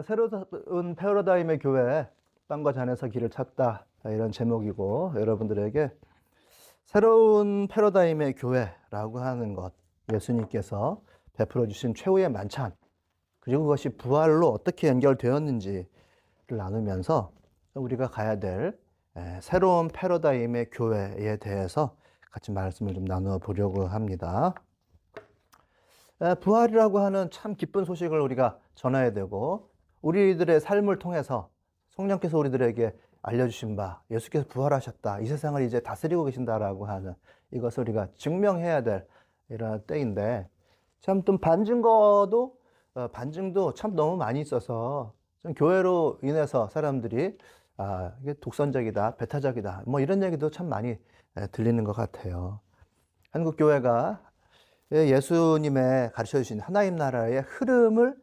새로운 패러다임의 교회, 빵과 잔에서 길을 찾다. 이런 제목이고, 여러분들에게 새로운 패러다임의 교회라고 하는 것, 예수님께서 베풀어 주신 최후의 만찬, 그리고 그것이 부활로 어떻게 연결되었는지를 나누면서 우리가 가야 될 새로운 패러다임의 교회에 대해서 같이 말씀을 좀 나누어 보려고 합니다. 부활이라고 하는 참 기쁜 소식을 우리가 전해야 되고, 우리들의 삶을 통해서 성령께서 우리들에게 알려주신 바, 예수께서 부활하셨다, 이 세상을 이제 다스리고 계신다라고 하는 이것을 우리가 증명해야 될 이런 때인데, 참 좀 반증도 참 너무 많이 있어서 좀 교회로 인해서 사람들이 이게 독선적이다, 배타적이다, 뭐 이런 얘기도 참 많이 들리는 것 같아요. 한국 교회가 예수님의 가르쳐 주신 하나님 나라의 흐름을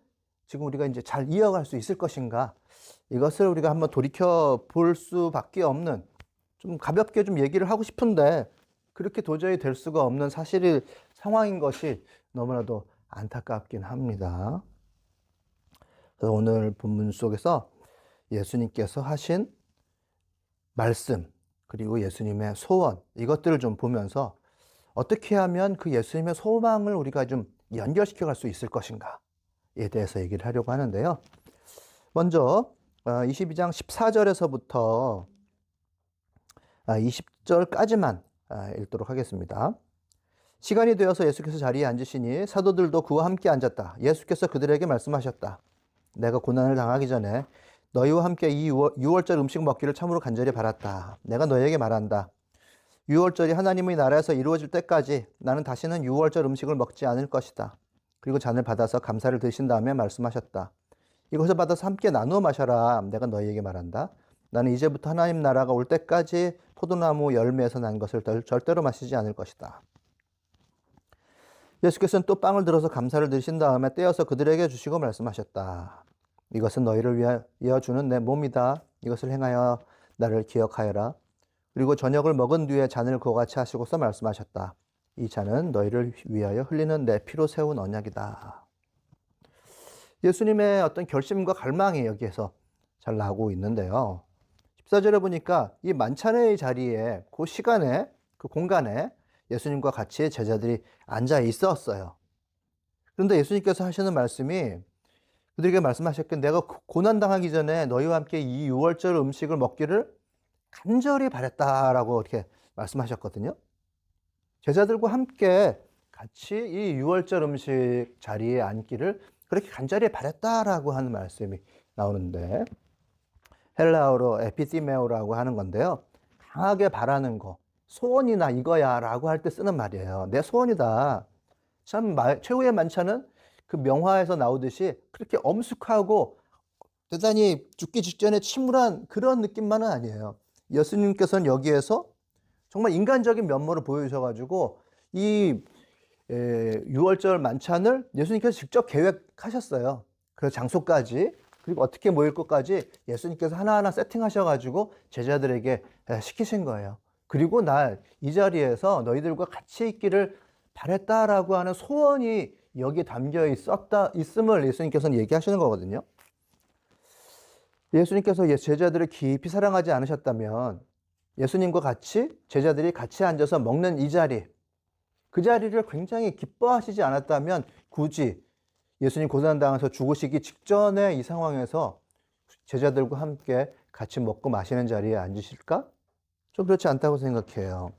지금 우리가 이제 잘 이어갈 수 있을 것인가, 이것을 우리가 한번 돌이켜 볼 수밖에 없는, 좀 가볍게 좀 얘기를 하고 싶은데 그렇게 도저히 될 수가 없는 상황인 것이 너무나도 안타깝긴 합니다. 그래서 오늘 본문 속에서 예수님께서 하신 말씀, 그리고 예수님의 소원, 이것들을 좀 보면서 어떻게 하면 그 예수님의 소망을 우리가 좀 연결시켜 갈 수 있을 것인가에 대해서 얘기를 하려고 하는데요. 먼저 22장 14절에서부터 20절까지만 읽도록 하겠습니다. 시간이 되어서 예수께서 자리에 앉으시니 사도들도 그와 함께 앉았다. 예수께서 그들에게 말씀하셨다. 내가 고난을 당하기 전에 너희와 함께 이 유월절 음식 먹기를 참으로 간절히 바랐다. 내가 너희에게 말한다. 유월절이 하나님의 나라에서 이루어질 때까지 나는 다시는 유월절 음식을 먹지 않을 것이다. 그리고 잔을 받아서 감사를 드신 다음에 말씀하셨다. 이것을 받아서 함께 나누어 마셔라. 내가 너희에게 말한다. 나는 이제부터 하나님 나라가 올 때까지 포도나무 열매에서 난 것을 절대로 마시지 않을 것이다. 예수께서는 또 빵을 들어서 감사를 드신 다음에 떼어서 그들에게 주시고 말씀하셨다. 이것은 너희를 위하여 주는 내 몸이다. 이것을 행하여 나를 기억하여라. 그리고 저녁을 먹은 뒤에 잔을 그와 같이 하시고서 말씀하셨다. 이 잔은 너희를 위하여 흘리는 내 피로 세운 언약이다. 예수님의 어떤 결심과 갈망이 여기에서 잘 나오고 있는데요. 14절에 보니까 이 만찬의 자리에, 그 시간에, 그 공간에 예수님과 같이 제자들이 앉아 있었어요. 그런데 예수님께서 하시는 말씀이, 그들에게 말씀하셨기를 내가 고난당하기 전에 너희와 함께 이 유월절 음식을 먹기를 간절히 바랬다라고 이렇게 말씀하셨거든요. 제자들과 함께 같이 이 유월절 음식 자리에 앉기를 그렇게 간절히 바랬다라고 하는 말씀이 나오는데, 헬라어로 에피티메오라고 하는 건데요. 강하게 바라는 거, 소원이나 이거야 라고 할 때 쓰는 말이에요. 내 소원이다. 참 최후의 만찬은 그 명화에서 나오듯이 그렇게 엄숙하고 대단히 죽기 직전에 침울한 그런 느낌만은 아니에요. 예수님께서는 여기에서 정말 인간적인 면모를 보여주셔가지고 이 유월절 만찬을 예수님께서 직접 계획하셨어요. 그 장소까지, 그리고 어떻게 모일 것까지 예수님께서 하나하나 세팅하셔가지고 제자들에게 시키신 거예요. 그리고 날 이 자리에서 너희들과 같이 있기를 바랬다라고 하는 소원이 여기에 담겨 있음을 예수님께서는 얘기하시는 거거든요. 예수님께서 제자들을 깊이 사랑하지 않으셨다면 예수님과 같이 제자들이 같이 앉아서 먹는 이 자리, 그 자리를 굉장히 기뻐하시지 않았다면 굳이 예수님 고난당해서 죽으시기 직전에 이 상황에서 제자들과 함께 같이 먹고 마시는 자리에 앉으실까? 좀 그렇지 않다고 생각해요.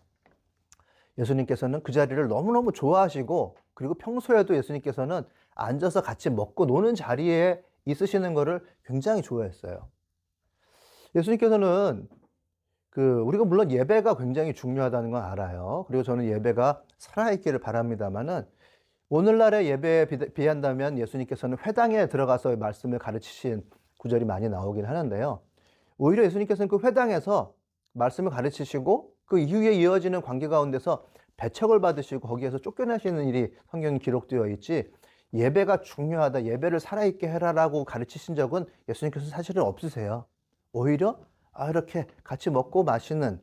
예수님께서는 그 자리를 너무너무 좋아하시고, 그리고 평소에도 예수님께서는 앉아서 같이 먹고 노는 자리에 있으시는 것을 굉장히 좋아했어요. 예수님께서는 우리가 물론 예배가 굉장히 중요하다는 건 알아요. 그리고 저는 예배가 살아있기를 바랍니다만은, 오늘날의 예배에 비한다면 예수님께서는 회당에 들어가서 말씀을 가르치신 구절이 많이 나오긴 하는데요. 오히려 예수님께서는 그 회당에서 말씀을 가르치시고 그 이후에 이어지는 관계 가운데서 배척을 받으시고 거기에서 쫓겨나시는 일이 성경에 기록되어 있지, 예배가 중요하다, 예배를 살아있게 해라라고 가르치신 적은 예수님께서 사실은 없으세요. 오히려 이렇게 같이 먹고 마시는,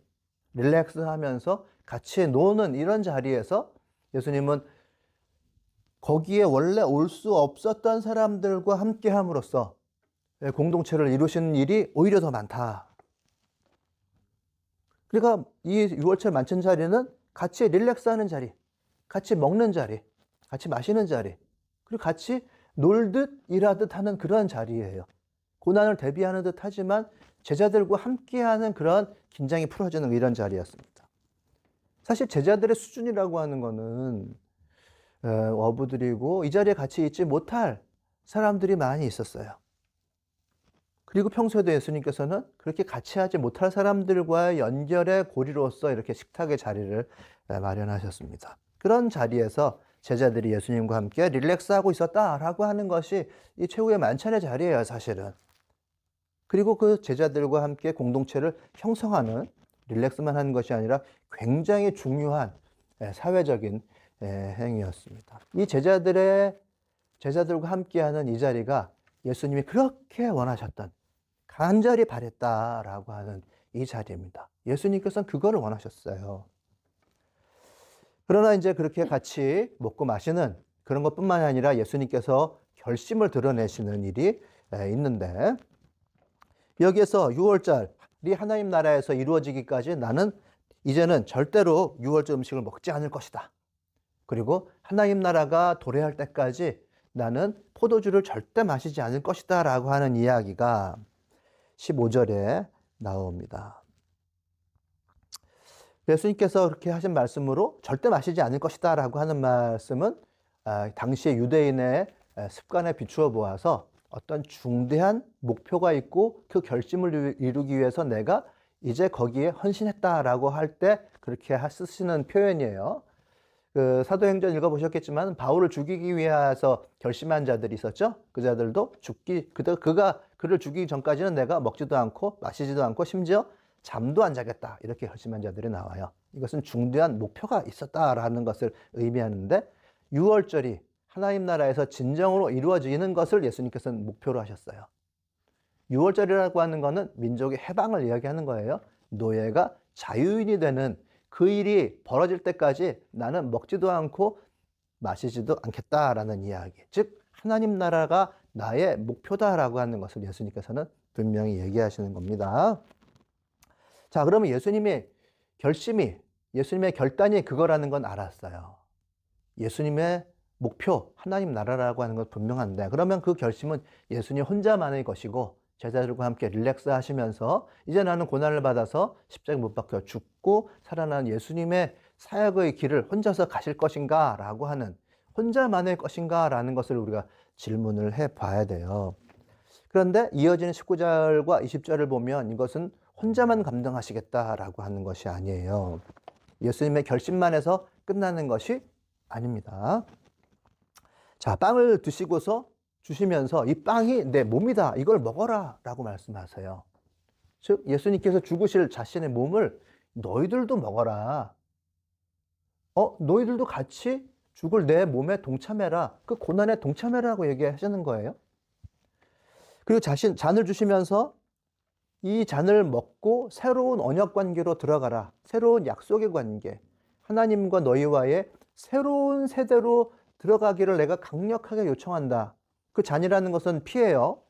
릴렉스 하면서 같이 노는 이런 자리에서 예수님은 거기에 원래 올 수 없었던 사람들과 함께 함으로써 공동체를 이루시는 일이 오히려 더 많다. 그러니까 이 6월절 만찬 자리는 같이 릴렉스하는 자리, 같이 먹는 자리, 같이 마시는 자리, 그리고 같이 놀듯 일하듯 하는 그런 자리예요. 고난을 대비하는 듯 하지만 제자들과 함께하는 그런 긴장이 풀어지는 이런 자리였습니다. 사실 제자들의 수준이라고 하는 거는 어부들이고 이 자리에 같이 있지 못할 사람들이 많이 있었어요. 그리고 평소에도 예수님께서는 그렇게 같이 하지 못할 사람들과의 연결의 고리로서 이렇게 식탁의 자리를 마련하셨습니다. 그런 자리에서 제자들이 예수님과 함께 릴렉스하고 있었다라고 하는 것이 이 최후의 만찬의 자리예요, 사실은. 그리고 그 제자들과 함께 공동체를 형성하는, 릴렉스만 하는 것이 아니라 굉장히 중요한 사회적인 행위였습니다. 이 제자들과 함께하는 이 자리가 예수님이 그렇게 원하셨던, 간절히 바랬다라고 하는 이 자리입니다. 예수님께서는 그거를 원하셨어요. 그러나 이제 그렇게 같이 먹고 마시는 그런 것뿐만 아니라 예수님께서 결심을 드러내시는 일이 있는데, 여기에서 6월절이 하나님 나라에서 이루어지기까지 나는 이제는 절대로 6월절 음식을 먹지 않을 것이다. 그리고 하나님 나라가 도래할 때까지 나는 포도주를 절대 마시지 않을 것이다 라고 하는 이야기가 15절에 나옵니다. 예수님께서 그렇게 하신 말씀으로 절대 마시지 않을 것이다 라고 하는 말씀은 당시의 유대인의 습관에 비추어 보아서 어떤 중대한 목표가 있고 그 결심을 이루기 위해서 내가 이제 거기에 헌신했다라고 할 때 그렇게 쓰시는 표현이에요. 그 사도행전 읽어보셨겠지만 바울을 죽이기 위해서 결심한 자들이 있었죠. 그 자들도 그가 그를 죽이기 전까지는 내가 먹지도 않고 마시지도 않고 심지어 잠도 안 자겠다 이렇게 결심한 자들이 나와요. 이것은 중대한 목표가 있었다라는 것을 의미하는데 6월절이 하나님 나라에서 진정으로 이루어지는 것을 예수님께서는 목표로 하셨어요. 6월절이라고 하는 것은 민족의 해방을 이야기하는 거예요. 노예가 자유인이 되는 그 일이 벌어질 때까지 나는 먹지도 않고 마시지도 않겠다라는 이야기. 즉 하나님 나라가 나의 목표다라고 하는 것을 예수님께서는 분명히 얘기하시는 겁니다. 자, 그러면 예수님의 결단이 그거라는 건 알았어요. 예수님의 목표, 하나님 나라라고 하는 건 분명한데, 그러면 그 결심은 예수님 혼자만의 것이고 제자들과 함께 릴렉스 하시면서 이제 나는 고난을 받아서 십자가에 못 박혀 죽고 살아난 예수님의 사역의 길을 혼자서 가실 것인가 라고 하는, 혼자만의 것인가 라는 것을 우리가 질문을 해봐야 돼요. 그런데 이어지는 19절과 20절을 보면 이것은 혼자만 감당하시겠다라고 하는 것이 아니에요. 예수님의 결심만 해서 끝나는 것이 아닙니다. 자, 빵을 드시고서 주시면서 이 빵이 내 몸이다. 이걸 먹어라. 라고 말씀하세요. 즉, 예수님께서 죽으실 자신의 몸을 너희들도 먹어라. 너희들도 같이 죽을 내 몸에 동참해라. 그 고난에 동참해라고 얘기하시는 거예요. 그리고 잔을 주시면서 이 잔을 먹고 새로운 언약 관계로 들어가라. 새로운 약속의 관계. 하나님과 너희와의 새로운 세대로 들어가기를 내가 강력하게 요청한다. 그 잔이라는 것은 피예요.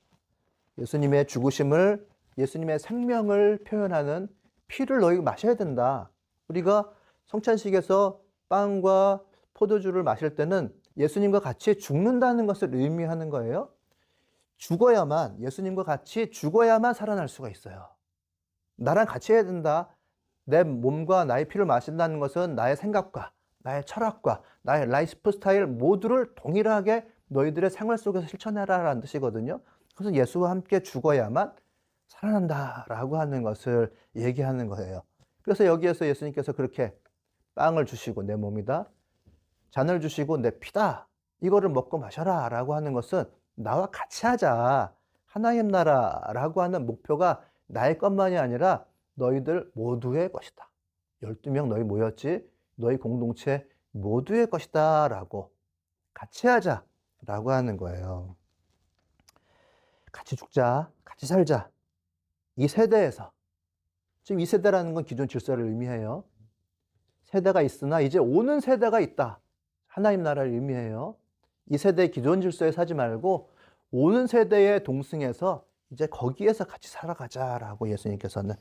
예수님의 죽으심을, 예수님의 생명을 표현하는 피를 너희가 마셔야 된다. 우리가 성찬식에서 빵과 포도주를 마실 때는 예수님과 같이 죽는다는 것을 의미하는 거예요. 예수님과 같이 죽어야만 살아날 수가 있어요. 나랑 같이 해야 된다. 내 몸과 나의 피를 마신다는 것은 나의 생각과 나의 철학과 나의 라이프 스타일 모두를 동일하게 너희들의 생활 속에서 실천해라라는 뜻이거든요. 그래서 예수와 함께 죽어야만 살아난다라고 하는 것을 얘기하는 거예요. 그래서 여기에서 예수님께서 그렇게 빵을 주시고 내 몸이다, 잔을 주시고 내 피다, 이거를 먹고 마셔라 라고 하는 것은 나와 같이 하자, 하나님 나라라고 하는 목표가 나의 것만이 아니라 너희들 모두의 것이다. 12명 너희 모였지, 너희 공동체 모두의 것이다 라고, 같이 하자 라고 하는 거예요. 같이 죽자, 같이 살자. 이 세대에서, 지금 이 세대라는 건 기존 질서를 의미해요. 세대가 있으나 이제 오는 세대가 있다. 하나님 나라를 의미해요. 이 세대의 기존 질서에 사지 말고 오는 세대에 동승해서 이제 거기에서 같이 살아가자라고 예수님께서는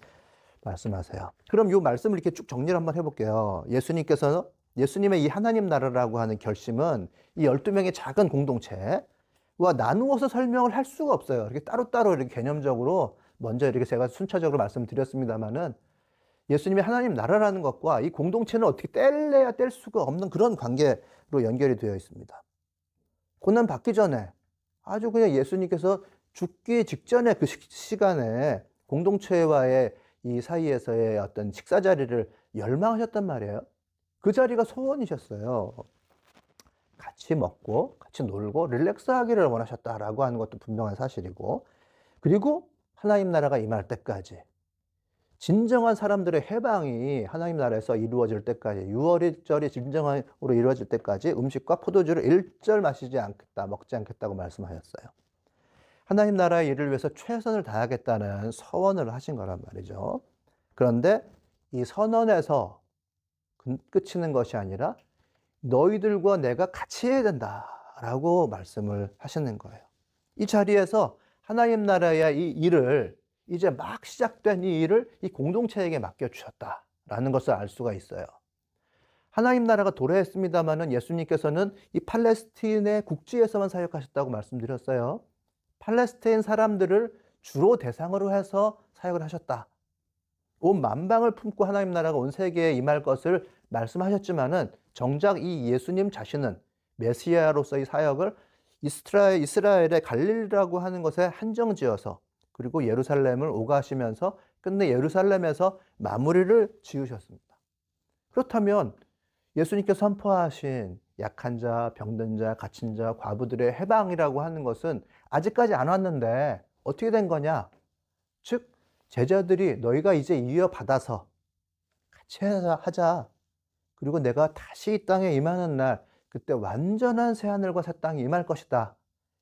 말씀하세요. 그럼 이 말씀을 이렇게 쭉 정리를 한번 해볼게요. 예수님의 이 하나님 나라라고 하는 결심은 이 12명의 작은 공동체와 나누어서 설명을 할 수가 없어요. 이렇게 따로따로 이렇게 개념적으로 먼저 이렇게 제가 순차적으로 말씀드렸습니다만은 예수님의 하나님 나라라는 것과 이 공동체는 어떻게 뗄래야 뗄 수가 없는 그런 관계로 연결이 되어 있습니다. 고난 받기 전에 아주 그냥 예수님께서 죽기 직전에 그 시간에 공동체와의 이 사이에서의 어떤 식사 자리를 열망하셨단 말이에요. 그 자리가 소원이셨어요. 같이 먹고 같이 놀고 릴렉스하기를 원하셨다라고 하는 것도 분명한 사실이고, 그리고 하나님 나라가 임할 때까지, 진정한 사람들의 해방이 하나님 나라에서 이루어질 때까지, 유월절이 진정으로 이루어질 때까지 음식과 포도주를 일절 마시지 않겠다, 먹지 않겠다고 말씀하셨어요. 하나님 나라의 일을 위해서 최선을 다하겠다는 서원을 하신 거란 말이죠. 그런데 이 선언에서 끝이는 것이 아니라 너희들과 내가 같이 해야 된다라고 말씀을 하시는 거예요. 이 자리에서 하나님 나라의 이 일을, 이제 막 시작된 이 일을 이 공동체에게 맡겨주셨다라는 것을 알 수가 있어요. 하나님 나라가 도래했습니다마는 예수님께서는 이 팔레스틴의 국지에서만 사역하셨다고 말씀드렸어요. 팔레스타인 사람들을 주로 대상으로 해서 사역을 하셨다. 온 만방을 품고 하나님 나라가 온 세계에 임할 것을 말씀하셨지만은 정작 이 예수님 자신은 메시아로서의 사역을 이스라엘의 갈릴리라고 하는 것에 한정지어서, 그리고 예루살렘을 오가시면서 끝내 예루살렘에서 마무리를 지으셨습니다. 그렇다면 예수님께서 선포하신 약한 자, 병든 자, 갇힌 자, 과부들의 해방이라고 하는 것은 아직까지 안 왔는데 어떻게 된 거냐? 즉, 제자들이 너희가 이제 이어받아서 같이 하자. 그리고 내가 다시 이 땅에 임하는 날, 그때 완전한 새하늘과 새 땅이 임할 것이다.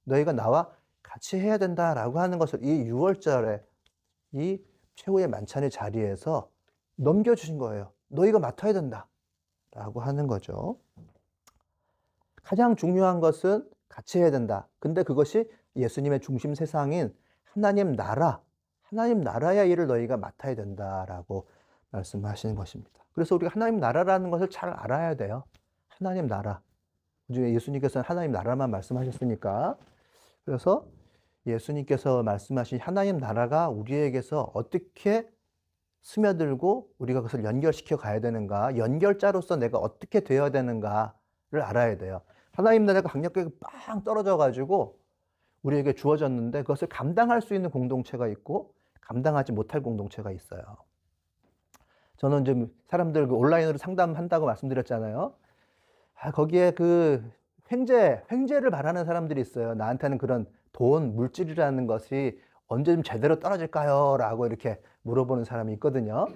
너희가 나와 같이 해야 된다라고 하는 것을 이 6월절에 이 최후의 만찬의 자리에서 넘겨주신 거예요. 너희가 맡아야 된다 라고 하는 거죠. 가장 중요한 것은 같이 해야 된다. 근데 그것이 예수님의 중심 세상인 하나님 나라의 일을 너희가 맡아야 된다라고 말씀하시는 것입니다. 그래서 우리가 하나님 나라라는 것을 잘 알아야 돼요. 하나님 나라. 예수님께서는 하나님 나라만 말씀하셨으니까. 그래서 예수님께서 말씀하신 하나님 나라가 우리에게서 어떻게 스며들고 우리가 그것을 연결시켜 가야 되는가, 연결자로서 내가 어떻게 되어야 되는가를 알아야 돼요. 하나님 나라가 강력하게 빵 떨어져 가지고 우리에게 주어졌는데 그것을 감당할 수 있는 공동체가 있고 감당하지 못할 공동체가 있어요. 저는 좀 사람들 온라인으로 상담한다고 말씀드렸잖아요. 거기에 그 횡재를 바라는 사람들이 있어요. 나한테는 그런 돈, 물질이라는 것이 언제 좀 제대로 떨어질까요? 라고 이렇게 물어보는 사람이 있거든요.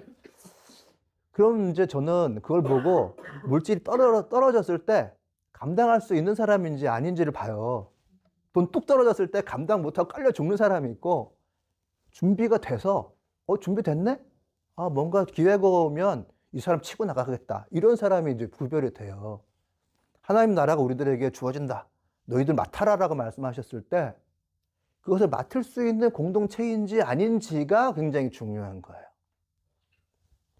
그럼 이제 저는 그걸 보고 물질이 떨어졌을 때 감당할 수 있는 사람인지 아닌지를 봐요. 돈 뚝 떨어졌을 때 감당 못하고 깔려 죽는 사람이 있고, 준비가 돼서 준비됐네? 뭔가 기회가 오면 이 사람 치고 나가겠다. 이런 사람이 이제 구별이 돼요. 하나님 나라가 우리들에게 주어진다. 너희들 맡아라라고 말씀하셨을 때 그것을 맡을 수 있는 공동체인지 아닌지가 굉장히 중요한 거예요.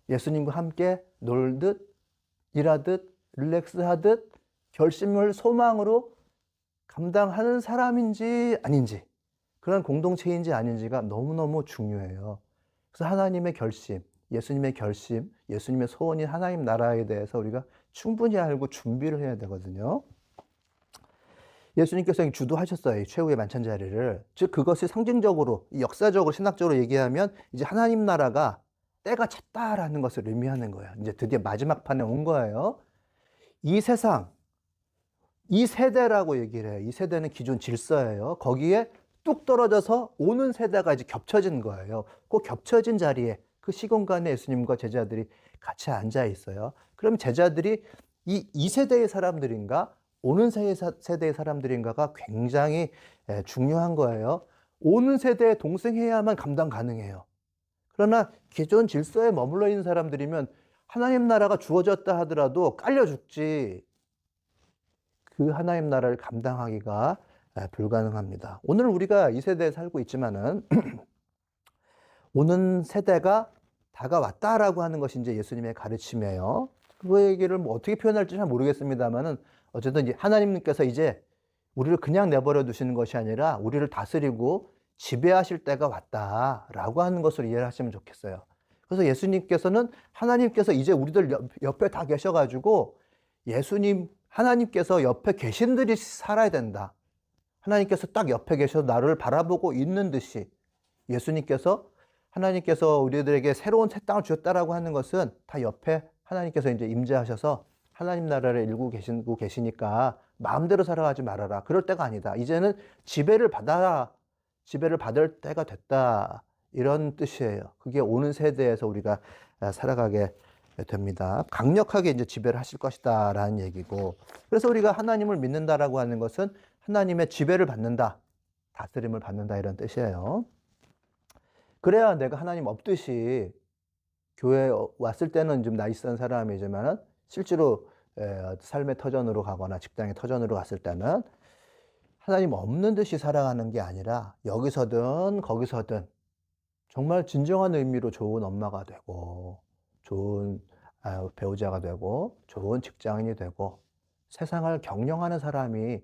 예수님과 함께 놀듯, 일하듯, 릴렉스하듯 결심을 소망으로 감당하는 사람인지 아닌지, 그런 공동체인지 아닌지가 너무너무 중요해요. 그래서 하나님의 결심, 예수님의 결심, 예수님의 소원인 하나님 나라에 대해서 우리가 충분히 알고 준비를 해야 되거든요. 예수님께서 주도하셨어요. 이 최후의 만찬 자리를. 즉 그것이 상징적으로, 역사적으로, 신학적으로 얘기하면 이제 하나님 나라가 때가 찼다라는 것을 의미하는 거예요. 이제 드디어 마지막 판에 온 거예요. 이 세상, 이 세대라고 얘기를 해요. 이 세대는 기존 질서예요. 거기에 뚝 떨어져서 오는 세대가 이제 겹쳐진 거예요. 그 겹쳐진 자리에 그 시공간에 예수님과 제자들이 같이 앉아 있어요. 그럼 제자들이 이 세대의 사람들인가, 오는 세대의 사람들인가가 굉장히 중요한 거예요. 오는 세대에 동승해야만 감당 가능해요. 그러나 기존 질서에 머물러 있는 사람들이면 하나님 나라가 주어졌다 하더라도 깔려 죽지, 그 하나님 나라를 감당하기가 불가능합니다. 오늘 우리가 이 세대에 살고 있지만은 오는 세대가 다가왔다라고 하는 것이 이제 예수님의 가르침이에요. 그 얘기를 뭐 어떻게 표현할지 잘 모르겠습니다만은 어쨌든 하나님께서 이제 우리를 그냥 내버려 두시는 것이 아니라 우리를 다스리고 지배하실 때가 왔다라고 하는 것을 이해를 하시면 좋겠어요. 그래서 예수님께서는 하나님께서 이제 우리들 옆에 다 계셔가지고 하나님께서 옆에 계신 듯이 살아야 된다. 하나님께서 딱 옆에 계셔서 나를 바라보고 있는 듯이 하나님께서 우리들에게 새로운 새 땅을 주셨다라고 하는 것은 다 옆에 하나님께서 이제 임재하셔서 하나님 나라를 일구고 계시니까 마음대로 살아가지 말아라. 그럴 때가 아니다. 이제는 지배를 받을 때가 됐다. 이런 뜻이에요. 그게 오는 세대에서 우리가 살아가게 됩니다. 강력하게 이제 지배를 하실 것이다. 라는 얘기고. 그래서 우리가 하나님을 믿는다라고 하는 것은 하나님의 지배를 받는다. 다스림을 받는다. 이런 뜻이에요. 그래야 내가 하나님 없듯이 교회에 왔을 때는 좀 나이스한 사람이지만은 실제로 삶의 터전으로 가거나 직장의 터전으로 갔을 때는 하나님 없는 듯이 살아가는 게 아니라 여기서든 거기서든 정말 진정한 의미로 좋은 엄마가 되고 좋은 배우자가 되고 좋은 직장인이 되고 세상을 경영하는 사람이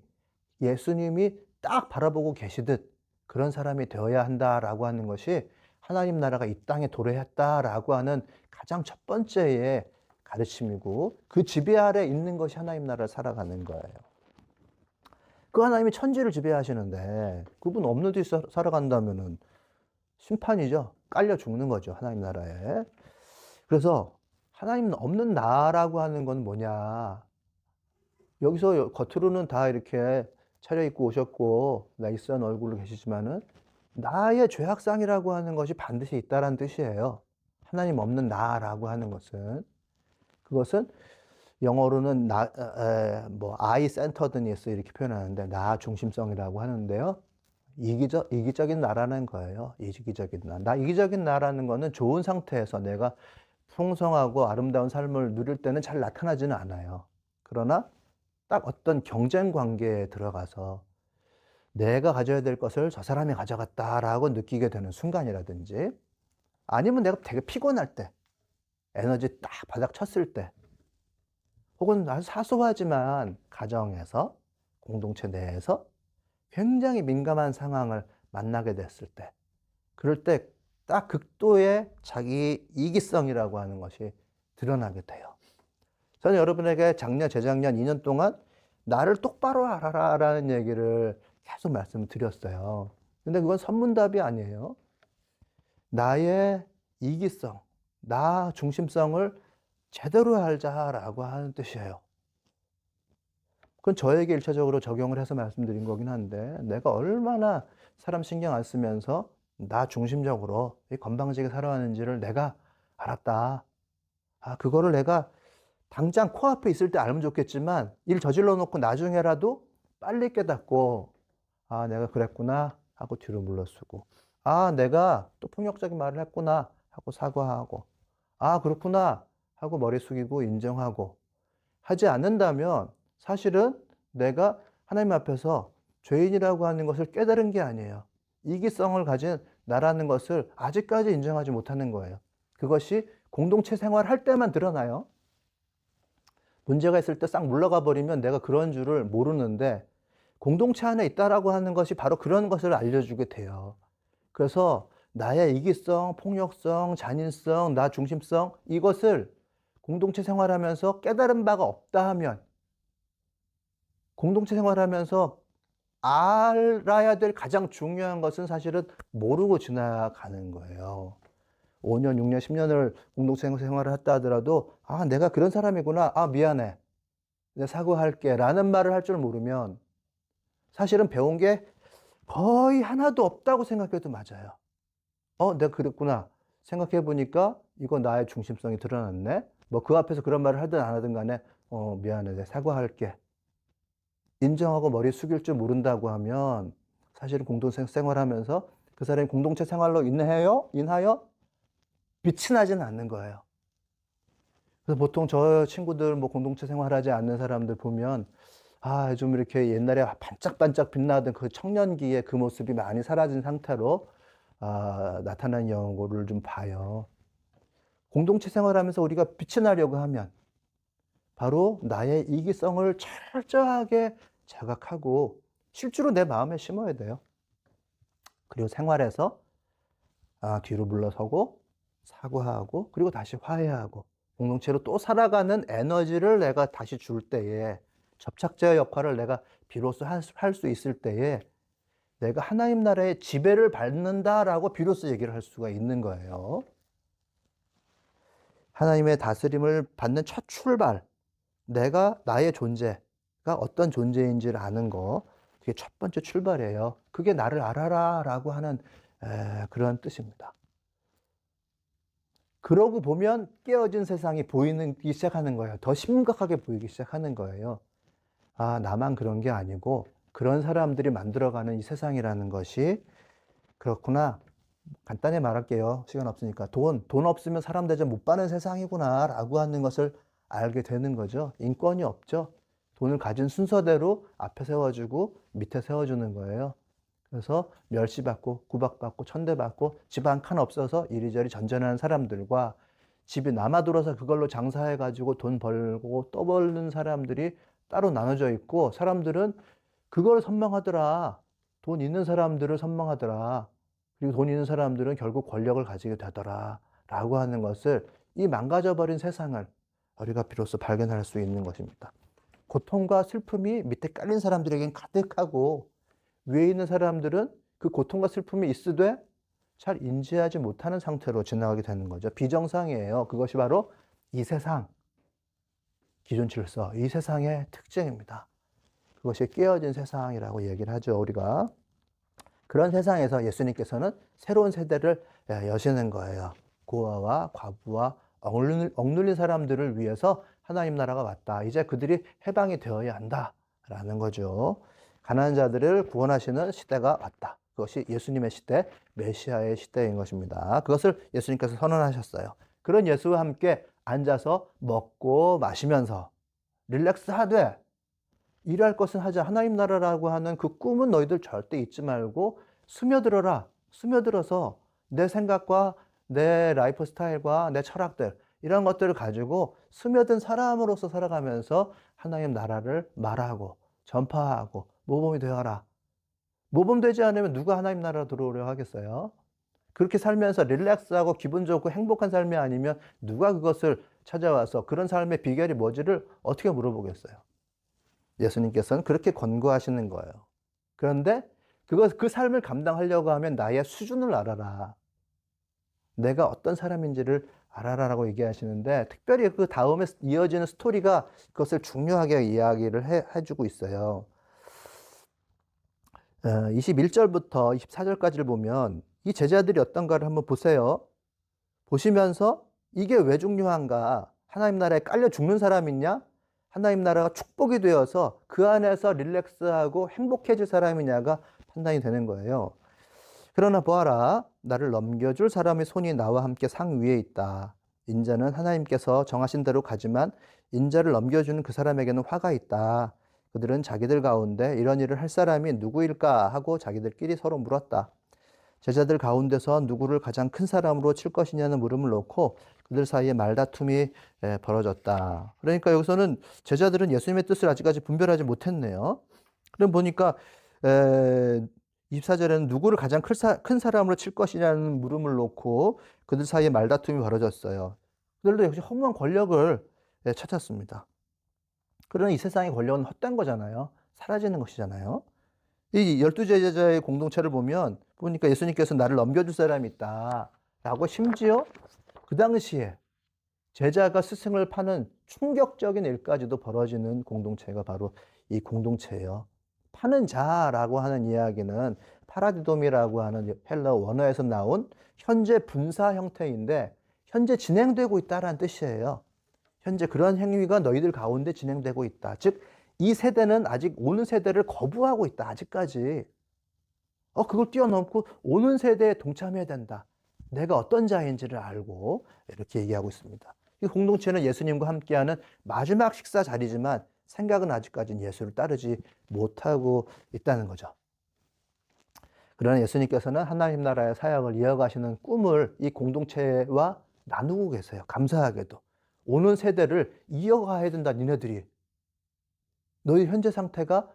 예수님이 딱 바라보고 계시듯 그런 사람이 되어야 한다라고 하는 것이 하나님 나라가 이 땅에 도래했다라고 하는 가장 첫 번째의 가르침이고 그 지배 아래 있는 것이 하나님 나라를 살아가는 거예요. 그 하나님이 천지를 지배하시는데 그분 없는 듯이 살아간다면은 심판이죠. 깔려 죽는 거죠. 하나님 나라에. 그래서 하나님 없는 나라고 하는 건 뭐냐. 여기서 겉으로는 다 이렇게 차려입고 오셨고 나이스한 얼굴로 계시지만은 나의 죄악상이라고 하는 것이 반드시 있다라는 뜻이에요. 하나님 없는 나라고 하는 것은. 그것은 영어로는 I centeredness 이렇게 표현하는데 나 중심성이라고 하는데요. 이기적인 나라는 거예요. 이기적인 나. 이기적인 나라는 거는 좋은 상태에서 내가 풍성하고 아름다운 삶을 누릴 때는 잘 나타나지는 않아요. 그러나 딱 어떤 경쟁 관계에 들어가서 내가 가져야 될 것을 저 사람이 가져갔다라고 느끼게 되는 순간이라든지 아니면 내가 되게 피곤할 때 에너지 딱 바닥 쳤을 때 혹은 아주 사소하지만 가정에서 공동체 내에서 굉장히 민감한 상황을 만나게 됐을 때 그럴 때 딱 극도의 자기 이기성이라고 하는 것이 드러나게 돼요. 저는 여러분에게 작년, 재작년, 2년 동안 나를 똑바로 알아라 라는 얘기를 계속 말씀드렸어요. 근데 그건 선문답이 아니에요. 나의 이기성, 나 중심성을 제대로 알자라고 하는 뜻이에요. 그건 저에게 일차적으로 적용을 해서 말씀드린 거긴 한데 내가 얼마나 사람 신경 안 쓰면서 나 중심적으로 건방지게 살아가는지를 내가 알았다. 그거를 내가 당장 코앞에 있을 때 알면 좋겠지만 일 저질러 놓고 나중에라도 빨리 깨닫고 내가 그랬구나 하고 뒤로 물러서고 내가 또 폭력적인 말을 했구나 하고 사과하고 그렇구나 하고 머리 숙이고 인정하고 하지 않는다면 사실은 내가 하나님 앞에서 죄인이라고 하는 것을 깨달은 게 아니에요. 이기성을 가진 나라는 것을 아직까지 인정하지 못하는 거예요. 그것이 공동체 생활할 때만 드러나요. 문제가 있을 때 싹 물러가 버리면 내가 그런 줄을 모르는데 공동체 안에 있다라고 하는 것이 바로 그런 것을 알려주게 돼요. 그래서 나의 이기성, 폭력성, 잔인성, 나 중심성 이것을 공동체 생활하면서 깨달은 바가 없다 하면 공동체 생활하면서 알아야 될 가장 중요한 것은 사실은 모르고 지나가는 거예요. 5년, 6년, 10년을 공동체 생활을 했다 하더라도 내가 그런 사람이구나. 미안해. 내가 사과할게. 라는 말을 할 줄 모르면 사실은 배운 게 거의 하나도 없다고 생각해도 맞아요. 내가 그랬구나. 생각해 보니까 이거 나의 중심성이 드러났네. 뭐 그 앞에서 그런 말을 하든 안 하든 간에 미안해. 내가 사과할게. 인정하고 머리 숙일 줄 모른다고 하면 사실은 공동체 생활하면서 그 사람이 공동체 생활로 인하여 빛이 나지는 않는 거예요. 그래서 보통 저 친구들 공동체 생활하지 않는 사람들 보면 좀 이렇게 옛날에 반짝반짝 빛나던 그 청년기의 그 모습이 많이 사라진 상태로 나타난 경우를 좀 봐요. 공동체 생활하면서 우리가 빛이 나려고 하면 바로 나의 이기성을 철저하게 자각하고 실제로 내 마음에 심어야 돼요. 그리고 생활에서 뒤로 물러서고 사과하고 그리고 다시 화해하고 공동체로 또 살아가는 에너지를 내가 다시 줄 때에, 접착제의 역할을 내가 비로소 할 수 있을 때에 내가 하나님 나라의 지배를 받는다라고 비로소 얘기를 할 수가 있는 거예요. 하나님의 다스림을 받는 첫 출발, 내가 나의 존재가 어떤 존재인지를 아는 거, 그게 첫 번째 출발이에요. 그게 나를 알아라 라고 하는 그런 뜻입니다. 그러고 보면 깨어진 세상이 보이기 시작하는 거예요. 더 심각하게 보이기 시작하는 거예요. 나만 그런 게 아니고 그런 사람들이 만들어가는 이 세상이라는 것이 그렇구나. 간단히 말할게요. 시간 없으니까. 돈 없으면 사람 대접 못 받는 세상이구나 라고 하는 것을 알게 되는 거죠. 인권이 없죠. 돈을 가진 순서대로 앞에 세워주고 밑에 세워주는 거예요. 그래서 멸시받고 구박받고 천대받고 집 한 칸 없어서 이리저리 전전하는 사람들과 집이 남아들어서 그걸로 장사해가지고 돈 벌고 떠벌는 사람들이 따로 나눠져 있고, 사람들은 그걸 선망하더라. 돈 있는 사람들을 선망하더라. 그리고 돈 있는 사람들은 결국 권력을 가지게 되더라 라고 하는 것을, 이 망가져버린 세상을 우리가 비로소 발견할 수 있는 것입니다. 고통과 슬픔이 밑에 깔린 사람들에겐 가득하고 위에 있는 사람들은 그 고통과 슬픔이 있으되 잘 인지하지 못하는 상태로 지나가게 되는 거죠. 비정상이에요. 그것이 바로 이 세상, 기존 질서, 이 세상의 특징입니다. 그것이 깨어진 세상이라고 얘기를 하죠, 우리가. 그런 세상에서 예수님께서는 새로운 세대를 여시는 거예요. 고아와 과부와 억눌린 사람들을 위해서 하나님 나라가 왔다. 이제 그들이 해방이 되어야 한다라는 거죠. 가난한 자들을 구원하시는 시대가 왔다. 그것이 예수님의 시대, 메시아의 시대인 것입니다. 그것을 예수님께서 선언하셨어요. 그런 예수와 함께 앉아서 먹고 마시면서 릴렉스하되 일할 것은 하자. 하나님 나라라고 하는 그 꿈은 너희들 절대 잊지 말고 스며들어라. 스며들어서 내 생각과 내 라이프 스타일과 내 철학들, 이런 것들을 가지고 스며든 사람으로서 살아가면서 하나님 나라를 말하고 전파하고 모범이 되어라. 모범되지 않으면 누가 하나님 나라 들어오려 하겠어요? 그렇게 살면서 릴렉스하고 기분 좋고 행복한 삶이 아니면 누가 그것을 찾아와서 그런 삶의 비결이 뭐지를 어떻게 물어보겠어요? 예수님께서는 그렇게 권고하시는 거예요. 그런데 그 삶을 감당하려고 하면 나의 수준을 알아라. 내가 어떤 사람인지를 알아라라고 얘기하시는데, 특별히 그 다음에 이어지는 스토리가 그것을 중요하게 이야기를 해주고 있어요. 21절부터 24절까지를 보면 이 제자들이 어떤가를 한번 보세요. 보시면서 이게 왜 중요한가? 하나님 나라에 깔려 죽는 사람 있냐? 하나님 나라가 축복이 되어서 그 안에서 릴렉스하고 행복해질 사람이냐가 판단이 되는 거예요. 그러나 보아라, 나를 넘겨줄 사람의 손이 나와 함께 상 위에 있다. 인자는 하나님께서 정하신 대로 가지만 인자를 넘겨주는 그 사람에게는 화가 있다. 그들은 자기들 가운데 이런 일을 할 사람이 누구일까 하고 자기들끼리 서로 물었다. 제자들 가운데서 누구를 가장 큰 사람으로 칠 것이냐는 물음을 놓고 그들 사이에 말다툼이 벌어졌다. 그러니까 여기서는 제자들은 예수님의 뜻을 아직까지 분별하지 못했네요. 그럼 보니까 24절에는 누구를 가장 큰 사람으로 칠 것이냐는 물음을 놓고 그들 사이에 말다툼이 벌어졌어요. 그들도 역시 허무한 권력을 찾았습니다. 그러나 이 세상의 권력은 헛된 거잖아요. 사라지는 것이잖아요. 이 12제자의 공동체를 보니까 예수님께서 나를 넘겨줄 사람이 있다 라고, 심지어 그 당시에 제자가 스승을 파는 충격적인 일까지도 벌어지는 공동체가 바로 이 공동체예요. 파는 자라고 하는 이야기는 파라디돔이라고 하는 헬러 원어에서 나온 현재 분사 형태인데, 현재 진행되고 있다라는 뜻이에요. 현재 그런 행위가 너희들 가운데 진행되고 있다. 즉, 이 세대는 아직 오는 세대를 거부하고 있다. 아직까지. 그걸 뛰어넘고 오는 세대에 동참해야 된다. 내가 어떤 자인지를 알고 이렇게 얘기하고 있습니다. 이 공동체는 예수님과 함께하는 마지막 식사 자리지만 생각은 아직까지는 예수를 따르지 못하고 있다는 거죠. 그러나 예수님께서는 하나님 나라의 사역을 이어가시는 꿈을 이 공동체와 나누고 계세요. 감사하게도. 오는 세대를 이어가야 된다, 니네들이. 너희 현재 상태가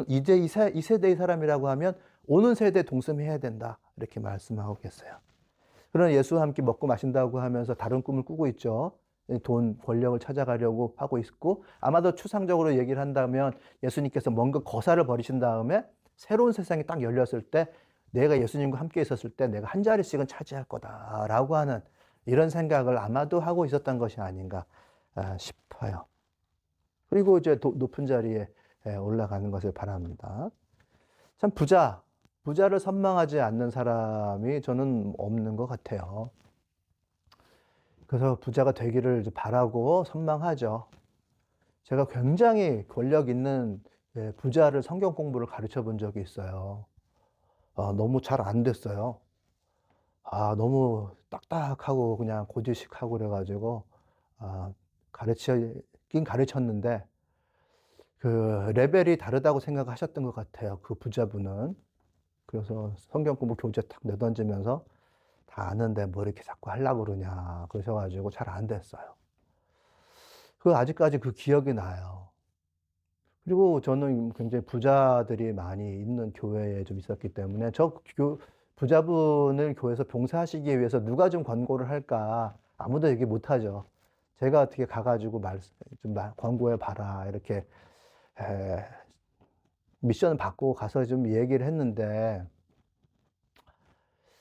이제 이 세대의 사람이라고 하면 오는 세대에 동참해야 된다. 이렇게 말씀하고 계세요. 그러나 예수와 함께 먹고 마신다고 하면서 다른 꿈을 꾸고 있죠. 돈, 권력을 찾아가려고 하고 있고, 아마도 추상적으로 얘기를 한다면 예수님께서 뭔가 거사를 버리신 다음에 새로운 세상이 딱 열렸을 때 내가 예수님과 함께 있었을 때 내가 한 자리씩은 차지할 거다라고 하는 이런 생각을 아마도 하고 있었던 것이 아닌가 싶어요. 그리고 이제 높은 자리에 올라가는 것을 바랍니다. 참 부자를 선망하지 않는 사람이 저는 없는 것 같아요. 그래서 부자가 되기를 바라고 선망하죠. 제가 굉장히 권력 있는 부자를 성경 공부를 가르쳐 본 적이 있어요. 너무 잘 안 됐어요. 너무 딱딱하고 그냥 고지식하고 그래가지고 가르치긴 가르쳤는데 그 레벨이 다르다고 생각하셨던 것 같아요. 그 부자분은. 그래서 성경 공부 교재 탁 내던지면서 다 아는데 뭐 이렇게 자꾸 하려고 그러냐 그러셔가지고 잘 안 됐어요. 아직까지 그 기억이 나요. 그리고 저는 굉장히 부자들이 많이 있는 교회에 좀 있었기 때문에 부자분을 교회에서 봉사하시기 위해서 누가 좀 권고를 할까 아무도 얘기 못 하죠. 제가 어떻게 가가지고 좀 권고해 봐라 이렇게 미션을 받고 가서 좀 얘기를 했는데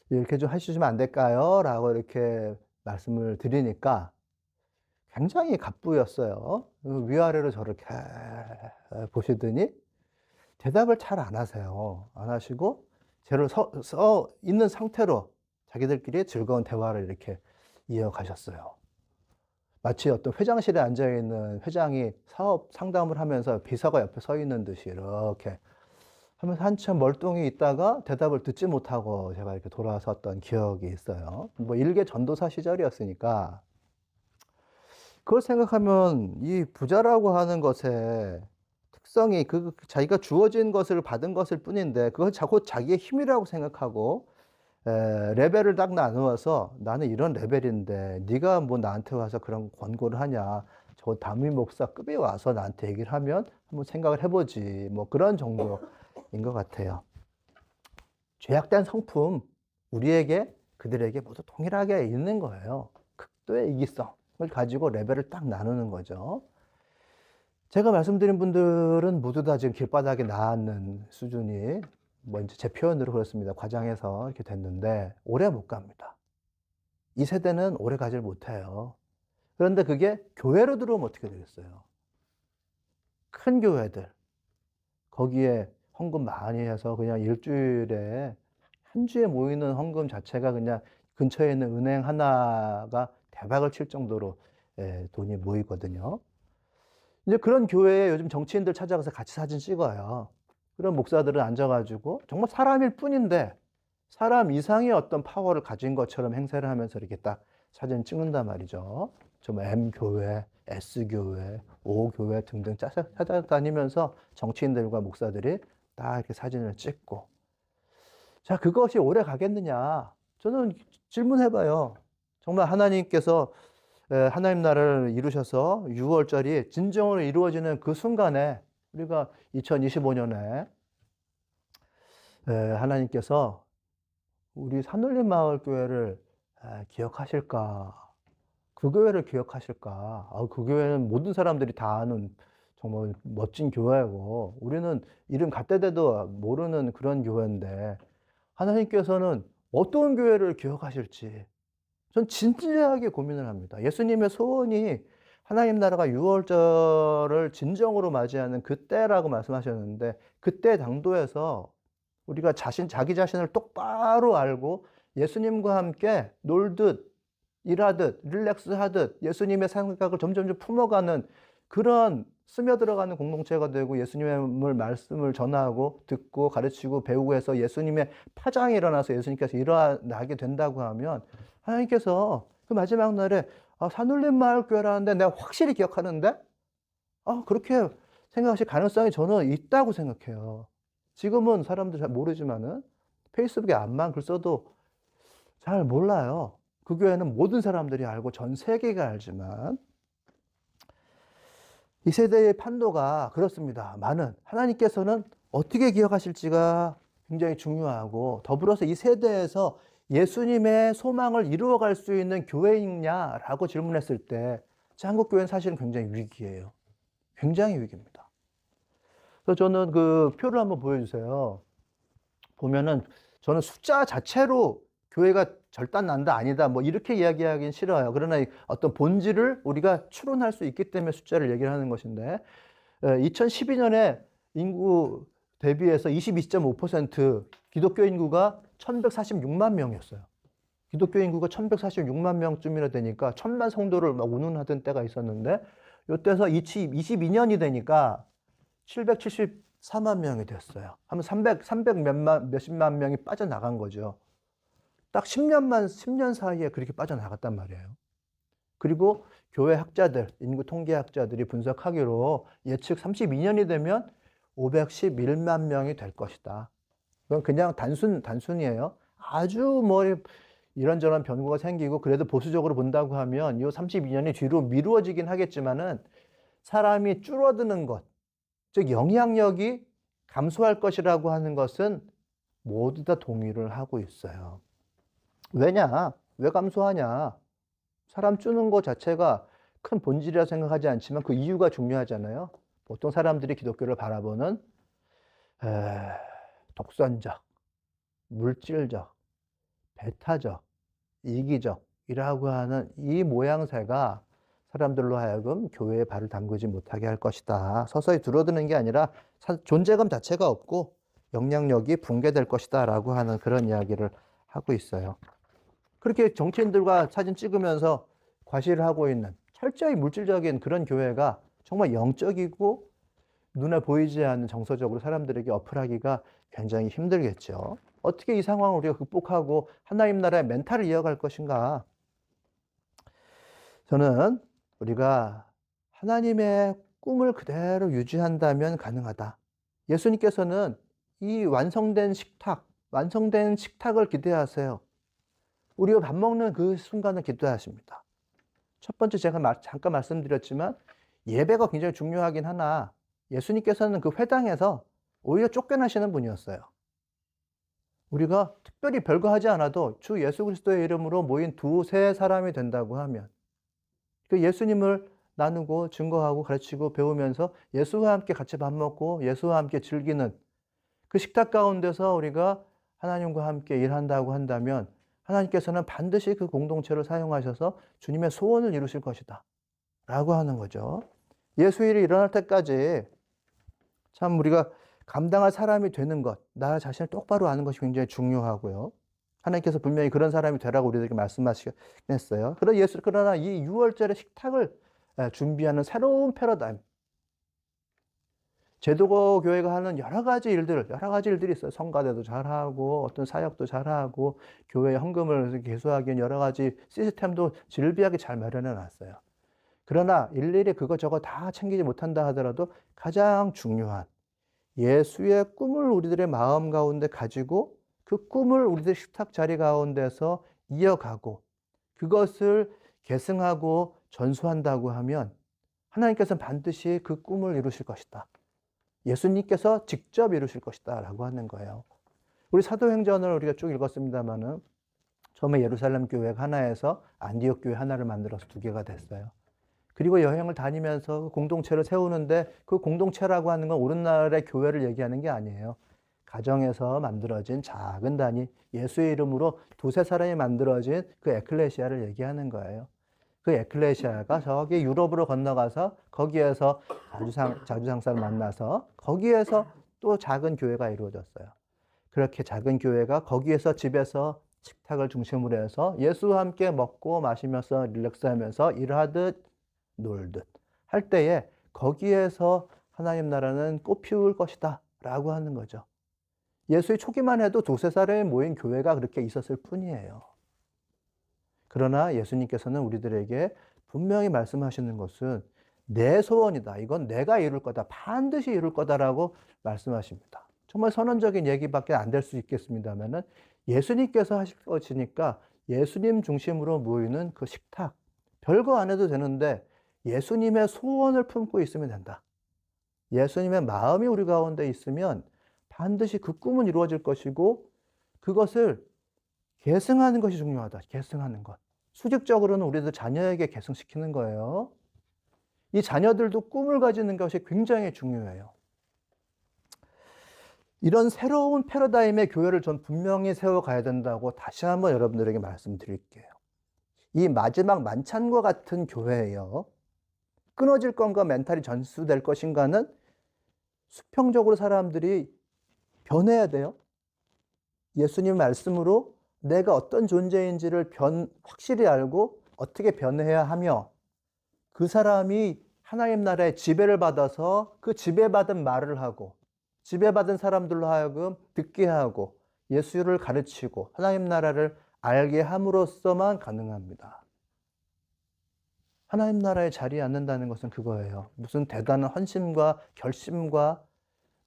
이렇게 좀 해주시면 안 될까요? 라고 이렇게 말씀을 드리니까 굉장히 갑부였어요. 위아래로 저렇게 보시더니 대답을 잘 안 하세요. 안 하시고 제를 서 있는 상태로 자기들끼리 즐거운 대화를 이렇게 이어가셨어요. 마치 어떤 회장실에 앉아있는 회장이 사업 상담을 하면서 비서가 옆에 서 있는 듯이 이렇게 하면서 한참 멀뚱히 있다가 대답을 듣지 못하고 제가 이렇게 돌아섰던 기억이 있어요. 뭐 일개 전도사 시절이었으니까 그걸 생각하면 이 부자라고 하는 것의 특성이 자기가 주어진 것을 받은 것일 뿐인데 그걸 자꾸 자기의 힘이라고 생각하고 레벨을 딱 나누어서 나는 이런 레벨인데 네가 뭐 나한테 와서 그런 권고를 하냐 저 담임 목사급에 와서 나한테 얘기를 하면 한번 생각을 해보지 뭐 그런 정도인 것 같아요. 죄악된 성품 우리에게 그들에게 모두 동일하게 있는 거예요. 극도의 이기성을 가지고 레벨을 딱 나누는 거죠. 제가 말씀드린 분들은 모두 다 지금 길바닥에 나앉는 수준이 뭐 이제 제 표현으로 그렇습니다. 과장해서 이렇게 됐는데 오래 못 갑니다. 이 세대는 오래 가질 못해요. 그런데 그게 교회로 들어오면 어떻게 되겠어요? 큰 교회들 거기에 헌금 많이 해서 그냥 일주일에 한 주에 모이는 헌금 자체가 그냥 근처에 있는 은행 하나가 대박을 칠 정도로 돈이 모이거든요. 이제 그런 교회에 요즘 정치인들 찾아가서 같이 사진 찍어요. 그런 목사들은 앉아가지고 정말 사람일 뿐인데 사람 이상의 어떤 파워를 가진 것처럼 행세를 하면서 이렇게 딱 사진 찍는단 말이죠. 좀 M교회, S교회, O교회 등등 찾아다니면서 정치인들과 목사들이 딱 이렇게 사진을 찍고 자, 그것이 오래 가겠느냐? 저는 질문해봐요. 정말 하나님께서 하나님 나라를 이루셔서 6월절이 진정으로 이루어지는 그 순간에 우리가 2025년에 하나님께서 우리 산울림 마을교회를 기억하실까? 그 교회를 기억하실까? 그 교회는 모든 사람들이 다 아는 정말 멋진 교회고 우리는 이름 갖다 대도 모르는 그런 교회인데 하나님께서는 어떤 교회를 기억하실지 전 진지하게 고민을 합니다. 예수님의 소원이 하나님 나라가 6월절을 진정으로 맞이하는 그때라고 말씀하셨는데 그때 당도에서 우리가 자기 자신을 똑바로 알고 예수님과 함께 놀듯 일하듯 릴렉스 하듯 예수님의 생각을 점점 품어가는 그런 스며들어가는 공동체가 되고 예수님의 말씀을 전하고 듣고 가르치고 배우고 해서 예수님의 파장이 일어나서 예수님께서 일어나게 된다고 하면 하나님께서 그 마지막 날에 산울림 마을교회라는데 내가 확실히 기억하는데 그렇게 생각하실 가능성이 저는 있다고 생각해요. 지금은 사람들 잘 모르지만은 페이스북에 암만 글 써도 잘 몰라요. 그 교회는 모든 사람들이 알고 전 세계가 알지만 이 세대의 판도가 그렇습니다. 많은 하나님께서는 어떻게 기억하실지가 굉장히 중요하고 더불어서 이 세대에서 예수님의 소망을 이루어갈 수 있는 교회이냐라고 질문했을 때 한국 교회는 사실은 굉장히 위기예요. 굉장히 위기입니다. 그래서 저는 그 표를 한번 보여주세요. 보면은 저는 숫자 자체로 교회가 절단난다 아니다 뭐 이렇게 이야기하기는 싫어요. 그러나 어떤 본질을 우리가 추론할 수 있기 때문에 숫자를 얘기를 하는 것인데 2012년에 인구 대비해서 22.5% 기독교 인구가 1146만 명이었어요. 기독교 인구가 1146만 명쯤이나 되니까 1000만 성도를 막 운운하던 때가 있었는데 이때서 22년이 되니까 774만 명이 됐어요. 하면 300 몇십만 명이 빠져나간 거죠. 딱 10년 사이에 그렇게 빠져나갔단 말이에요. 그리고 교회 학자들, 인구 통계학자들이 분석하기로 예측 32년이 되면 511만 명이 될 것이다. 그건 그냥 단순이에요. 아주 뭐 이런저런 변고가 생기고 그래도 보수적으로 본다고 하면 이 32년이 뒤로 미루어지긴 하겠지만은 사람이 줄어드는 것, 즉 영향력이 감소할 것이라고 하는 것은 모두 다 동의를 하고 있어요. 왜냐? 왜 감소하냐? 사람 주는 것 자체가 큰 본질이라 생각하지 않지만 그 이유가 중요하잖아요. 보통 사람들이 기독교를 바라보는 독선적, 물질적, 배타적, 이기적이라고 하는 이 모양새가 사람들로 하여금 교회에 발을 담그지 못하게 할 것이다. 서서히 줄어드는 게 아니라 존재감 자체가 없고 영향력이 붕괴될 것이다 라고 하는 그런 이야기를 하고 있어요. 그렇게 정치인들과 사진 찍으면서 과시를 하고 있는 철저히 물질적인 그런 교회가 정말 영적이고 눈에 보이지 않는 정서적으로 사람들에게 어플하기가 굉장히 힘들겠죠. 어떻게 이 상황을 우리가 극복하고 하나님 나라의 멘탈을 이어갈 것인가? 저는 우리가 하나님의 꿈을 그대로 유지한다면 가능하다. 예수님께서는 이 완성된 식탁을 기대하세요. 우리가 밥 먹는 그 순간을 기도하십니다. 첫 번째 제가 잠깐 말씀드렸지만 예배가 굉장히 중요하긴 하나 예수님께서는 그 회당에서 오히려 쫓겨나시는 분이었어요. 우리가 특별히 별거 하지 않아도 주 예수 그리스도의 이름으로 모인 두세 사람이 된다고 하면 그 예수님을 나누고 증거하고 가르치고 배우면서 예수와 함께 같이 밥 먹고 예수와 함께 즐기는 그 식탁 가운데서 우리가 하나님과 함께 일한다고 한다면 하나님께서는 반드시 그 공동체를 사용하셔서 주님의 소원을 이루실 것이다 라고 하는 거죠. 예수 일이 일어날 때까지 참 우리가 감당할 사람이 되는 것, 나 자신을 똑바로 아는 것이 굉장히 중요하고요. 하나님께서 분명히 그런 사람이 되라고 우리에게 말씀하시긴 했어요. 그러나 이 6월절의 식탁을 준비하는 새로운 패러다임, 제도고 교회가 하는 여러 가지 일들이 있어요. 성가대도 잘하고, 어떤 사역도 잘하고, 교회 헌금을 계수하기 위한 여러 가지 시스템도 질비하게 잘 마련해 놨어요. 그러나 일일이 그것저것 다 챙기지 못한다 하더라도 가장 중요한 예수의 꿈을 우리들의 마음 가운데 가지고 그 꿈을 우리들 식탁 자리 가운데서 이어가고 그것을 계승하고 전수한다고 하면 하나님께서는 반드시 그 꿈을 이루실 것이다. 예수님께서 직접 이루실 것이다 라고 하는 거예요. 우리 사도행전을 우리가 쭉 읽었습니다만은 처음에 예루살렘 교회가 하나에서 안디옥 교회 하나를 만들어서 두 개가 됐어요. 그리고 여행을 다니면서 공동체를 세우는데 그 공동체라고 하는 건 오늘날의 교회를 얘기하는 게 아니에요. 가정에서 만들어진 작은 단위, 예수의 이름으로 두세 사람이 만들어진 그 에클레시아를 얘기하는 거예요. 그 에클레시아가 저기 유럽으로 건너가서 거기에서 자주상사를 만나서 거기에서 또 작은 교회가 이루어졌어요. 그렇게 작은 교회가 거기에서 집에서 식탁을 중심으로 해서 예수와 함께 먹고 마시면서 릴렉스하면서 일하듯 놀듯 할 때에 거기에서 하나님 나라는 꽃피울 것이다 라고 하는 거죠. 예수의 초기만 해도 두세 사람이 모인 교회가 그렇게 있었을 뿐이에요. 그러나 예수님께서는 우리들에게 분명히 말씀하시는 것은 내 소원이다. 이건 내가 이룰 거다. 반드시 이룰 거다라고 말씀하십니다. 정말 선언적인 얘기밖에 안 될 수 있겠습니다만은 예수님께서 하실 것이니까 예수님 중심으로 모이는 그 식탁, 별거 안 해도 되는데 예수님의 소원을 품고 있으면 된다. 예수님의 마음이 우리 가운데 있으면 반드시 그 꿈은 이루어질 것이고 그것을 계승하는 것이 중요하다. 계승하는 것. 수직적으로는 우리들 자녀에게 계승시키는 거예요. 이 자녀들도 꿈을 가지는 것이 굉장히 중요해요. 이런 새로운 패러다임의 교회를 전 분명히 세워가야 된다고 다시 한번 여러분들에게 말씀드릴게요. 이 마지막 만찬과 같은 교회예요. 끊어질 건가 멘탈이 전수될 것인가는 수평적으로 사람들이 변해야 돼요. 예수님 말씀으로 내가 어떤 존재인지를 확실히 알고 어떻게 변해야 하며 그 사람이 하나님 나라의 지배를 받아서 그 지배받은 말을 하고 지배받은 사람들로 하여금 듣게 하고 예수를 가르치고 하나님 나라를 알게 함으로써만 가능합니다. 하나님 나라의 자리에 앉는다는 것은 그거예요. 무슨 대단한 헌신과 결심과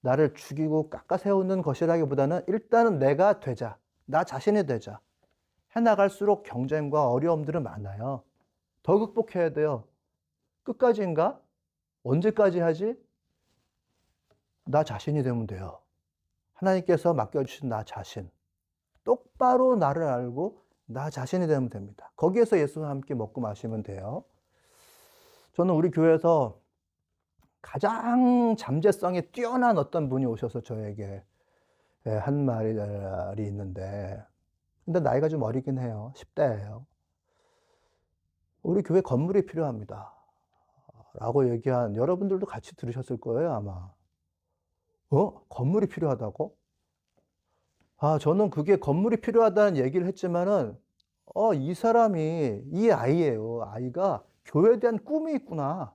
나를 죽이고 깎아세우는 것이라기보다는 일단은 내가 되자. 나 자신이 되자. 해나갈수록 경쟁과 어려움들은 많아요. 더 극복해야 돼요. 끝까지인가? 언제까지 하지? 나 자신이 되면 돼요. 하나님께서 맡겨주신 나 자신. 똑바로 나를 알고 나 자신이 되면 됩니다. 거기에서 예수와 함께 먹고 마시면 돼요. 저는 우리 교회에서 가장 잠재성이 뛰어난 어떤 분이 오셔서 저에게 한 말이 있는데, 근데 나이가 좀 어리긴 해요. 10대예요. 우리 교회 건물이 필요합니다. 라고 얘기한 여러분들도 같이 들으셨을 거예요, 아마. 건물이 필요하다고? 저는 그게 건물이 필요하다는 얘기를 했지만은, 이 사람이, 이 아이예요. 아이가 교회에 대한 꿈이 있구나.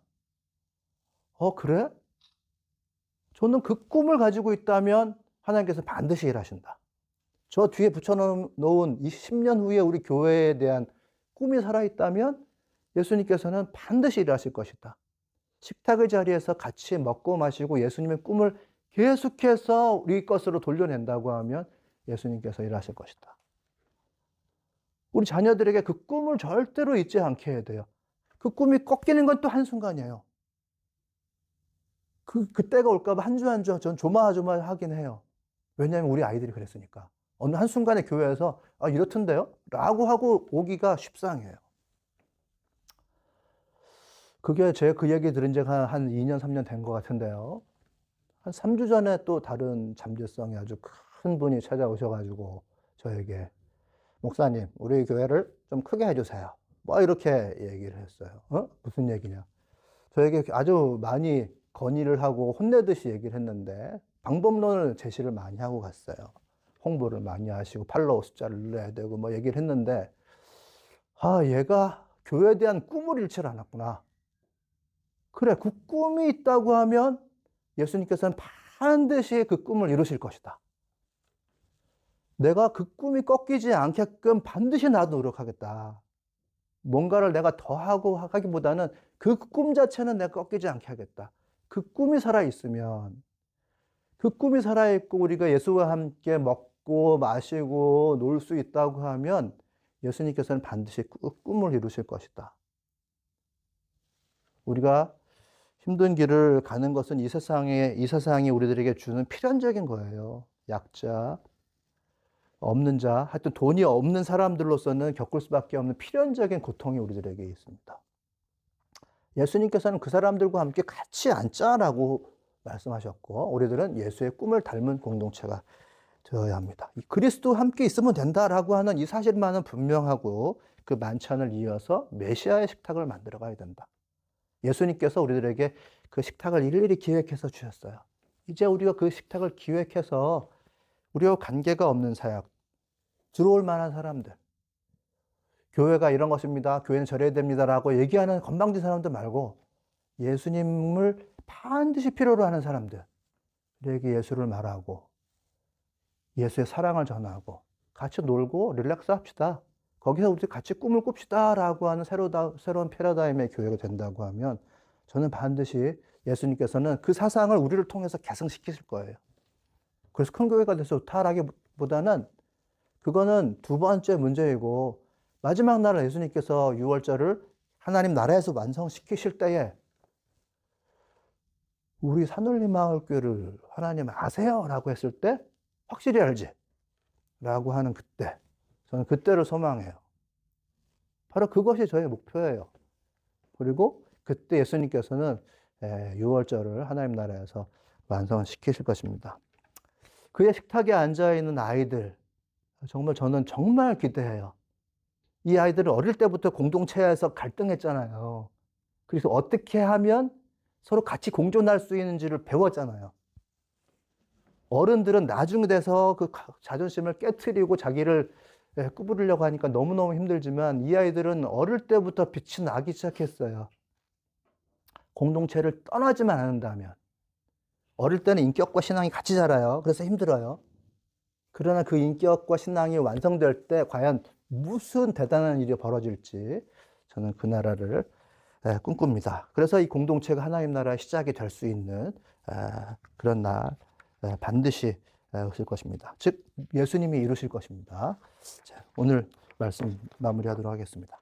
그래? 저는 그 꿈을 가지고 있다면 하나님께서 반드시 일하신다. 저 뒤에 붙여놓은 이 10년 후에 우리 교회에 대한 꿈이 살아있다면 예수님께서는 반드시 일하실 것이다. 식탁의 자리에서 같이 먹고 마시고 예수님의 꿈을 계속해서 우리 것으로 돌려낸다고 하면 예수님께서 일하실 것이다. 우리 자녀들에게 그 꿈을 절대로 잊지 않게 해야 돼요. 그 꿈이 꺾이는 건 또 한순간이에요. 그때가 올까봐 한 주 한 주 전 조마조마하긴 해요. 왜냐하면 우리 아이들이 그랬으니까. 어느 한순간에 교회에서 이렇던데요? 라고 하고 오기가 쉽상이에요. 그게 제가 그 얘기 들은 지가 한 2년, 3년 된 것 같은데요. 한 3주 전에 또 다른 잠재성이 아주 큰 분이 찾아오셔가지고 저에게 목사님, 우리 교회를 좀 크게 해주세요. 뭐 이렇게 얘기를 했어요. 무슨 얘기냐? 저에게 아주 많이 건의를 하고 혼내듯이 얘기를 했는데 방법론을 제시를 많이 하고 갔어요. 홍보를 많이 하시고 팔로워 숫자를 늘려야 되고 뭐 얘기를 했는데 얘가 교회에 대한 꿈을 잃지 않았구나. 그래, 그 꿈이 있다고 하면 예수님께서는 반드시 그 꿈을 이루실 것이다. 내가 그 꿈이 꺾이지 않게끔 반드시 나도 노력하겠다. 뭔가를 내가 더 하고 하기보다는 그 꿈 자체는 내가 꺾이지 않게 하겠다. 그 꿈이 살아있으면, 그 꿈이 살아있고 우리가 예수와 함께 먹고 마시고 놀 수 있다고 하면 예수님께서는 반드시 그 꿈을 이루실 것이다. 우리가 힘든 길을 가는 것은 이 세상이 우리들에게 주는 필연적인 거예요. 약자, 없는 자, 하여튼 돈이 없는 사람들로서는 겪을 수밖에 없는 필연적인 고통이 우리들에게 있습니다. 예수님께서는 그 사람들과 함께 같이 앉자라고 말씀하셨고, 우리들은 예수의 꿈을 닮은 공동체가 되어야 합니다. 그리스도와 함께 있으면 된다라고 하는 이 사실만은 분명하고 그 만찬을 이어서 메시아의 식탁을 만들어 가야 된다. 예수님께서 우리들에게 그 식탁을 일일이 기획해서 주셨어요. 이제 우리가 그 식탁을 기획해서 우리와 관계가 없는 사역, 들어올 만한 사람들, 교회가 이런 것입니다, 교회는 저래야 됩니다라고 얘기하는 건방진 사람들 말고 예수님을 반드시 필요로 하는 사람들에게 예수를 말하고 예수의 사랑을 전하고 같이 놀고 릴렉스 합시다. 거기서 우리 같이 꿈을 꿉시다 라고 하는 새로운 패러다임의 교회가 된다고 하면 저는 반드시 예수님께서는 그 사상을 우리를 통해서 계승시키실 거예요. 그래서 큰 교회가 돼서 좋다라기보다는 그거는 두 번째 문제이고, 마지막 날 예수님께서 유월절을 하나님 나라에서 완성시키실 때에 우리 산울림마을교회를 하나님 아세요? 라고 했을 때 확실히 알지? 라고 하는 그때, 저는 그때를 소망해요. 바로 그것이 저의 목표예요. 그리고 그때 예수님께서는 유월절을 하나님 나라에서 완성시키실 것입니다. 그의 식탁에 앉아있는 아이들, 정말 저는 정말 기대해요. 이 아이들은 어릴 때부터 공동체에서 갈등했잖아요. 그래서 어떻게 하면 서로 같이 공존할 수 있는지를 배웠잖아요. 어른들은 나중에 돼서 그 자존심을 깨트리고 자기를 구부리려고 하니까 너무너무 힘들지만 이 아이들은 어릴 때부터 빛이 나기 시작했어요. 공동체를 떠나지만 않는다면. 어릴 때는 인격과 신앙이 같이 자라요. 그래서 힘들어요. 그러나 그 인격과 신앙이 완성될 때 과연 무슨 대단한 일이 벌어질지 저는 그 나라를 꿈꿉니다. 그래서 이 공동체가 하나님 나라의 시작이 될 수 있는 그런 날 반드시 오실 것입니다. 즉 예수님이 이루실 것입니다. 자, 오늘 말씀 마무리하도록 하겠습니다.